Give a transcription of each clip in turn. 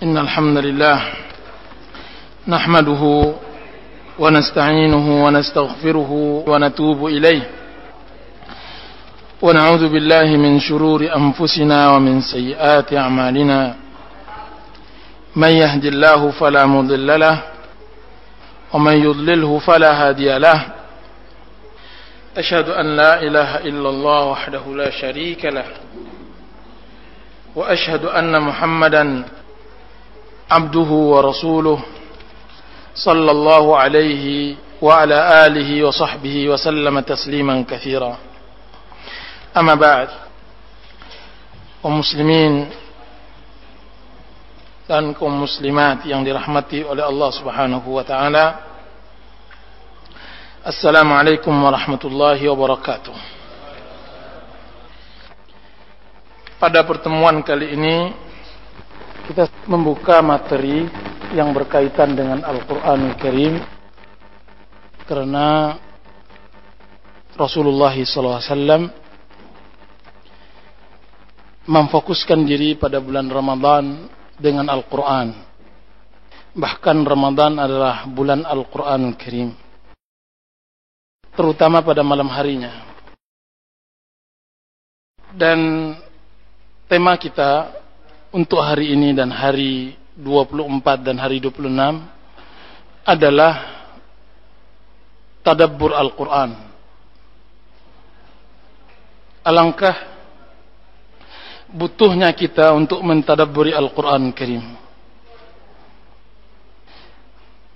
إن الحمد لله نحمده ونستعينه ونستغفره ونتوب إليه ونعوذ بالله من شرور أنفسنا ومن سيئات أعمالنا من يهد الله فلا مضل له ومن يضلله فلا هادي له أشهد أن لا إله إلا الله وحده لا شريك له وأشهد أن محمدا عبده ورسوله صلى الله عليه وعلى آله وصحبه وسلم تسليما كثيرا أما بعد kaum muslimin dan kaum muslimat yang dirahmati oleh Allah Subhanahu wa taala, Assalamualaikum warahmatullahi wabarakatuh. Pada pertemuan kali ini kita membuka materi yang berkaitan dengan Al-Quranul Karim, karena Rasulullah SAW memfokuskan diri pada bulan Ramadan dengan Al-Quran. Bahkan Ramadan adalah bulan Al-Quranul Karim, terutama pada malam harinya. Dan tema kita untuk hari ini dan hari 24 dan hari 26 adalah tadabbur Al-Quran. Alangkah butuhnya kita untuk mentadabburi Al-Quran Karim.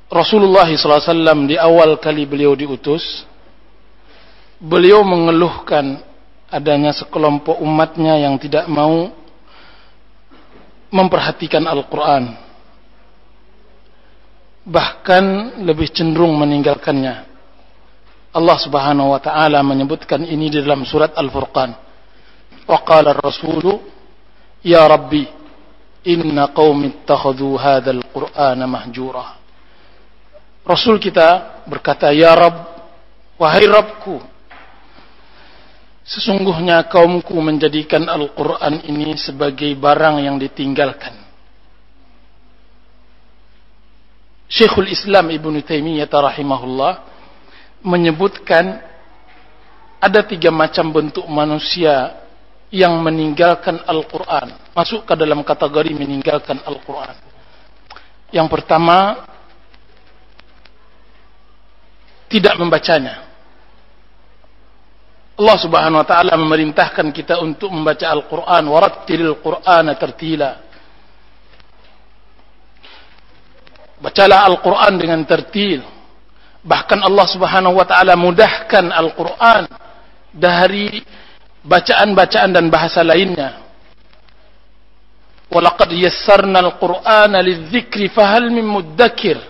Rasulullah SAW di awal kali beliau diutus, beliau mengeluhkan adanya sekelompok umatnya yang tidak mau memperhatikan Al-Quran, bahkan lebih cenderung meninggalkannya. Allah Subhanahu wa taala menyebutkan ini di dalam surat Al-Furqan. Wa qala ar-rasulu ya rabbi inna qaumi ittakhadhu hadzal qur'ana mahjura. Rasul kita berkata, ya Rabb, wahai Rabbku, sesungguhnya kaumku menjadikan Al-Quran ini sebagai barang yang ditinggalkan. Syekhul Islam Ibnu Taimiyah rahimahullah menyebutkan ada 3 macam bentuk manusia yang meninggalkan Al-Quran, masuk ke dalam kategori meninggalkan Al-Quran. Yang pertama, tidak membacanya. Allah Subhanahu wa taala memerintahkan kita untuk membaca Al-Qur'an, warattilil Qur'ana tartila. Bacalah Al-Qur'an dengan tartil. Bahkan Allah Subhanahu wa taala mudahkan Al-Qur'an dari bacaan-bacaan dan bahasa lainnya. Walaqad yassarna Al-Qur'ana lidzikri fahal min muddakir.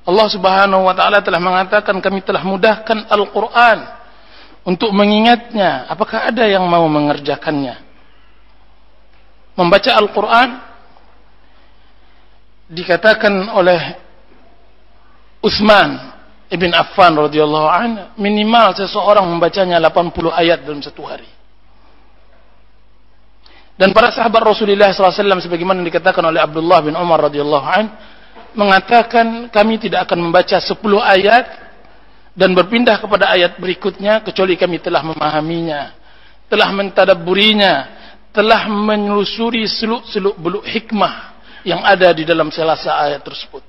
Allah Subhanahu wa taala telah mengatakan, kami telah mudahkan Al-Qur'an untuk mengingatnya. Apakah ada yang mau mengerjakannya? Membaca Al-Quran dikatakan oleh Utsman ibn Affan radhiyallahu anhu, minimal seseorang membacanya 80 ayat dalam satu hari. Dan para sahabat Rasulullah SAW, sebagaimana dikatakan oleh Abdullah bin Umar radhiyallahu anhu, mengatakan, kami tidak akan membaca 10 ayat dan berpindah kepada ayat berikutnya kecuali kami telah memahaminya, telah mentadabburinya, telah menelusuri seluk-seluk beluk hikmah yang ada di dalam selasa ayat tersebut.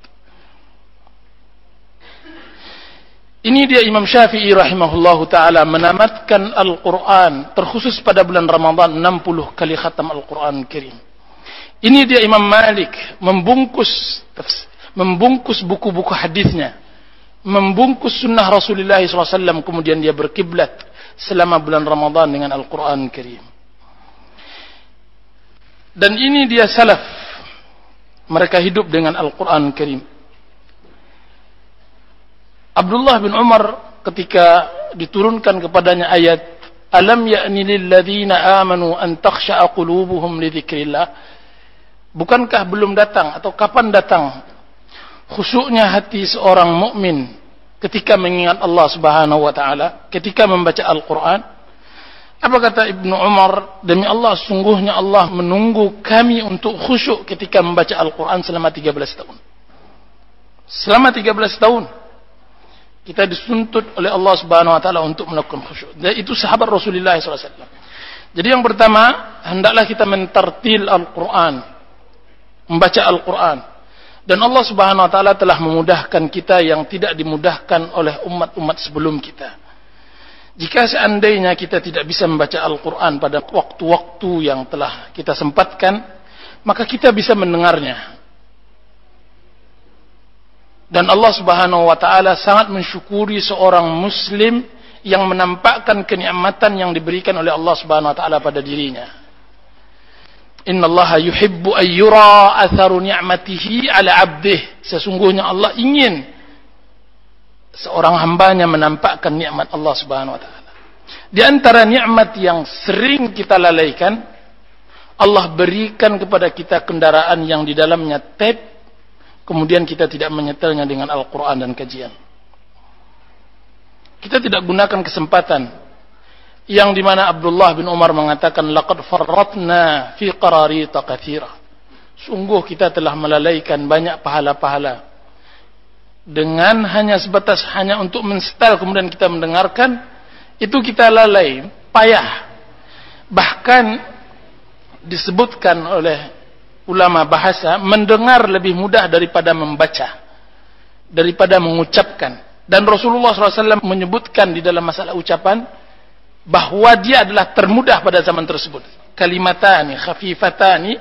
Ini dia Imam Syafi'i rahimahullahu ta'ala menamatkan Al-Quran terkhusus pada bulan Ramadan 60 kali khatam Al-Quran Karim. Ini dia Imam Malik membungkus buku-buku hadisnya, membungkus sunnah Rasulullah SAW, kemudian dia berkiblat selama bulan Ramadan dengan Al-Quran Karim. Dan ini dia salaf, mereka hidup dengan Al-Quran Karim. Abdullah bin Umar ketika diturunkan kepadanya ayat alam ya'ni lil ladzina amanu an takhsha'a qulubuhum li dzikrillah, bukankah belum datang atau kapan datang khusyuknya hati seorang mukmin ketika mengingat Allah Subhanahu wa taala, ketika membaca Al-Quran? Apa kata Ibnu Umar? Demi Allah, sungguhnya Allah menunggu kami untuk khusyuk ketika membaca Al-Quran selama 13 tahun. Selama 13 tahun kita dituntut oleh Allah Subhanahu wa taala untuk melakukan khusyuk. Dan itu sahabat Rasulullah SAW. Jadi yang pertama, hendaklah kita mentartil Al-Quran, membaca Al-Quran. Dan Allah Subhanahu wa taala telah memudahkan kita yang tidak dimudahkan oleh umat-umat sebelum kita. Jika seandainya kita tidak bisa membaca Al-Quran pada waktu-waktu yang telah kita sempatkan, maka kita bisa mendengarnya. Dan Allah Subhanahu wa taala sangat mensyukuri seorang muslim yang menampakkan kenikmatan yang diberikan oleh Allah Subhanahu wa taala pada dirinya. Innallaha yuhibbu an yura atharu ni'matihi 'ala 'abdihi. Sesungguhnya Allah ingin seorang hambanya menampakkan nikmat Allah Subhanahu wa taala. Di antara nikmat yang sering kita lalaikan, Allah berikan kepada kita kendaraan yang di dalamnya tape, kemudian kita tidak menyetelnya dengan Al-Quran dan kajian. Kita tidak gunakan kesempatan yang dimana Abdullah bin Umar mengatakan, laqad farratna fi qararita katsira. Sungguh kita telah melalaikan banyak pahala-pahala dengan hanya sebatas hanya untuk mensetel kemudian kita mendengarkan, itu kita lalai, payah. Bahkan disebutkan oleh ulama bahasa, mendengar lebih mudah daripada membaca, daripada mengucapkan. Dan Rasulullah SAW menyebutkan di dalam masalah ucapan bahwa dia adalah termudah pada zaman tersebut. Kalimatani khafifatani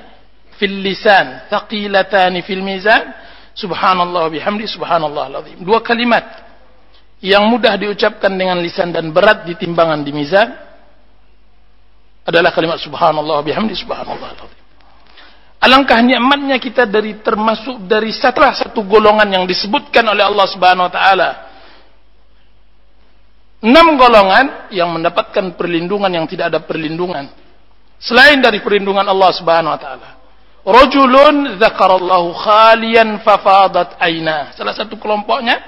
fil lisan, thaqilatani fil mizan, subhanallah bihamdi subhanallah alazim. Dua kalimat yang mudah diucapkan dengan lisan dan berat di timbangan di mizan adalah kalimat subhanallah bihamdi subhanallah alazim. Alangkah nikmatnya kita termasuk dari salah satu golongan yang disebutkan oleh Allah Subhanahu wa taala. 6 golongan yang mendapatkan perlindungan yang tidak ada perlindungan selain dari perlindungan Allah Subhanahu wa taala. Rajulun dzakarallahu khalian fafadat aina. Salah satu kelompoknya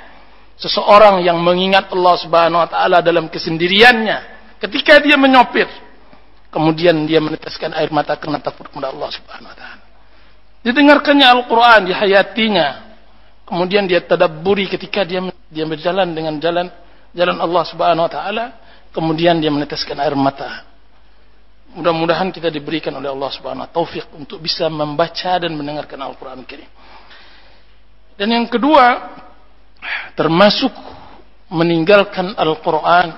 seseorang yang mengingat Allah Subhanahu wa taala dalam kesendiriannya ketika dia menyopir, kemudian dia meneteskan air mata karena takut kepada Allah Subhanahu wa taala. Didengarkannya Al-Qur'an, dihayatinya, kemudian dia tadabburi ketika dia berjalan dengan jalan Allah Subhanahu wa taala, kemudian dia meneteskan air mata. Mudah-mudahan kita diberikan oleh Allah Subhanahu wa taala taufik untuk bisa membaca dan mendengarkan Al-Qur'an Karim. Dan yang kedua, termasuk meninggalkan Al-Qur'an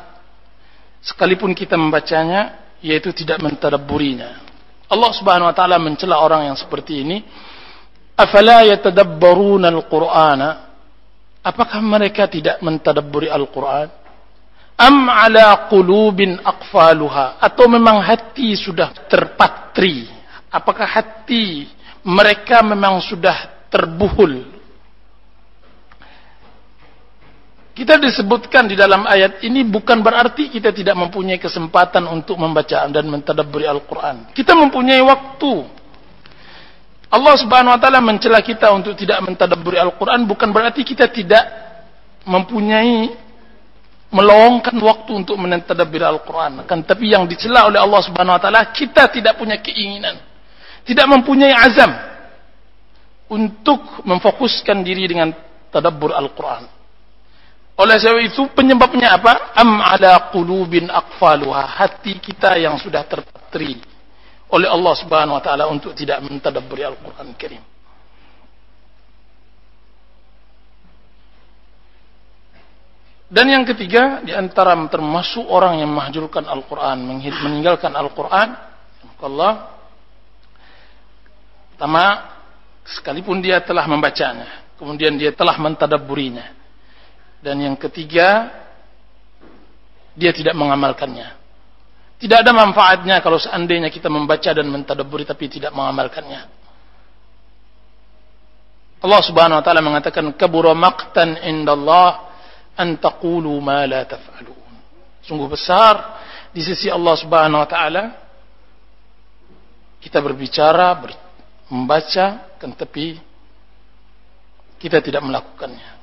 sekalipun kita membacanya, yaitu tidak mentadabburinya. Allah Subhanahu wa taala mencela orang yang seperti ini. Afala yatadabbaruna al-Qur'ana? Apakah mereka tidak mentadabburi Al-Qur'an? Am ala qulubin aqfaluha? Atau memang hati sudah terpatri? Apakah hati mereka memang sudah terbuhul? Kita disebutkan di dalam ayat ini bukan berarti kita tidak mempunyai kesempatan untuk membaca dan mentadabburi Al-Quran. Kita mempunyai waktu. Allah Subhanahu wa taala mencela kita untuk tidak mentadabburi Al-Quran bukan berarti kita tidak mempunyai meluangkan waktu untuk mentadabburi Al-Quran. Kan tapi yang dicela oleh Allah Subhanahu wa taala, kita tidak punya keinginan, tidak mempunyai azam untuk memfokuskan diri dengan tadabbur Al-Quran. Oleh sebab itu penyebabnya apa? Am ala qulubin aqfaluha, hati kita yang sudah terpatri oleh Allah Subhanahu wa taala untuk tidak mentadabburi Al-Quran Karim. Dan yang ketiga, di antara termasuk orang yang mahjurkan Al-Quran, meninggalkan Al-Quran, Allah, pertama, sekalipun dia telah membacanya, kemudian dia telah mentadabburinya, dan yang ketiga, dia tidak mengamalkannya. Tidak ada manfaatnya kalau seandainya kita membaca dan mentadabburi tapi tidak mengamalkannya. Allah Subhanahu wa taala mengatakan, kabura maqtan indallah an taqulu ma la taf'alun. Sungguh besar di sisi Allah Subhanahu wa taala kita berbicara, membaca, kan tapi kita tidak melakukannya.